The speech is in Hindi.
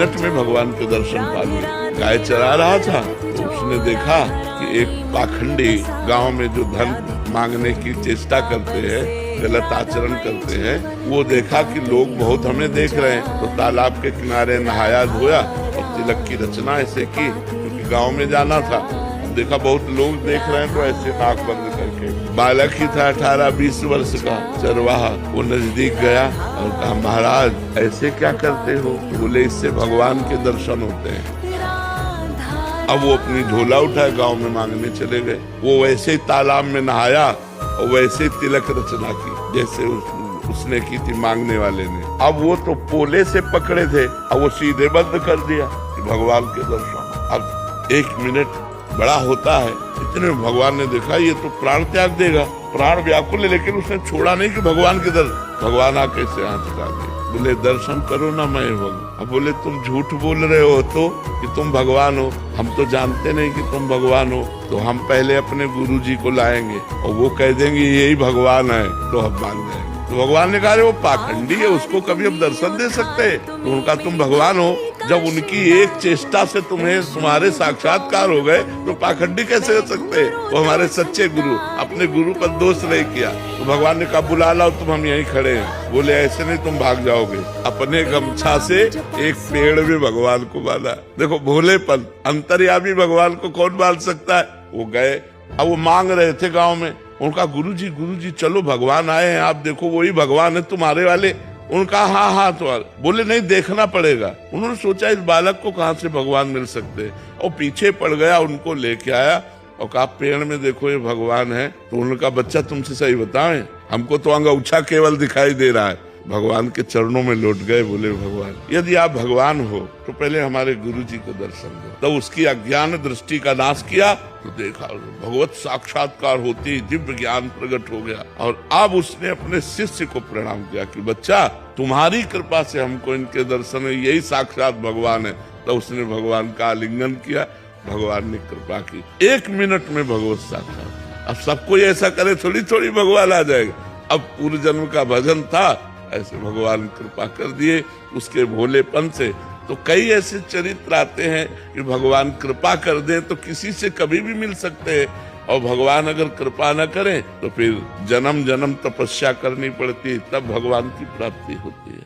मिनट में भगवान के दर्शन पा लिए। गाय चरा रहा था तो उसने देखा कि एक पाखंडी गांव में जो धन मांगने की चेष्टा करते हैं, गलत आचरण करते हैं, वो देखा कि लोग बहुत हमें देख रहे हैं, तो तालाब के किनारे नहाया धोया और तिलक की रचना ऐसे की, क्योंकि गांव में जाना था। देखा बहुत लोग देख रहे हैं तो ऐसे नाक बंद करके, बालक ही था 18-20 वर्ष का चरवाहा, वो नजदीक गया और कहा, महाराज ऐसे क्या करते हो? बोले, इससे भगवान के दर्शन होते हैं। अब वो अपनी झोला उठाए गांव में मांगने चले गए। वो वैसे ही तालाब में नहाया और वैसे ही तिलक रचना की जैसे उसने की थी मांगने वाले ने। अब वो तो पोले से पकड़े थे, अब वो सीधे बंद कर दिया कि भगवान के दर्शन। अब 1 मिनट बड़ा होता है, इतने में भगवान ने देखा ये तो प्राण त्याग देगा, प्राण व्याकुल है, लेकिन उसने छोड़ा नहीं कि भगवान के दर्शन। भगवान आके से हाथ उठा दिए, बोले दर्शन करो ना मैं भगवान। अब बोले तुम झूठ बोल रहे हो तो कि तुम भगवान हो, हम तो जानते नहीं कि तुम भगवान हो, तो हम पहले अपने गुरुजी को लाएंगे और वो कह देंगे यही भगवान है तो हम मान जाएंगे। तो भगवान ने कहा वो पाखंडी है, उसको कभी हम दर्शन दे सकते हैं? तो उनका तुम भगवान हो, जब उनकी एक चेष्टा से तुम्हारे साक्षात्कार हो गए तो पाखंडी कैसे हो सकते? वो हमारे सच्चे गुरु, अपने गुरु पर दोष नहीं किया। तो भगवान ने कहा बुला लाओ, तुम हम यहीं खड़े हैं। बोले ऐसे नहीं, तुम भाग जाओगे। अपने गमछा से एक पेड़ में भगवान को बांधा। देखो भोलेपन, अंतर्यामी भगवान को कौन बांध सकता है? वो गए, अब वो मांग रहे थे गाँव में, उनका गुरुजी चलो भगवान आए हैं, आप देखो वही भगवान है तुम्हारे वाले। उनका हाँ तो बोले नहीं, देखना पड़ेगा। उन्होंने सोचा इस बालक को कहाँ से भगवान मिल सकते हैं, और पीछे पड़ गया, उनको लेके आया और कहा पेड़ में देखो ये भगवान है। तो उनका बच्चा तुमसे सही बताएं, हमको तो अंगूठा केवल दिखाई दे रहा है। भगवान के चरणों में लौट गए, बोले भगवान यदि आप भगवान हो तो पहले हमारे गुरुजी को दर्शन दो। तो उसकी अज्ञान दृष्टि का नाश किया तो देखा भगवत साक्षात्कार होती दिव्य ज्ञान प्रकट हो गया। और अब उसने अपने शिष्य को प्रणाम किया कि बच्चा तुम्हारी कृपा से हमको इनके दर्शन है, यही साक्षात भगवान है। तो उसने भगवान का आलिंगन किया, भगवान ने कृपा की, 1 मिनट में भगवत साक्षात। अब सब कोई ऐसा करे थोड़ी भगवान आ जाएगा। अब पूर्व जन्म का भजन था, ऐसे भगवान कृपा कर दिए उसके भोलेपन से। तो कई ऐसे चरित्र आते हैं कि भगवान कृपा कर दे तो किसी से कभी भी मिल सकते हैं, और भगवान अगर कृपा न करें तो फिर जन्म जन्म तपस्या करनी पड़ती है, तब भगवान की प्राप्ति होती है।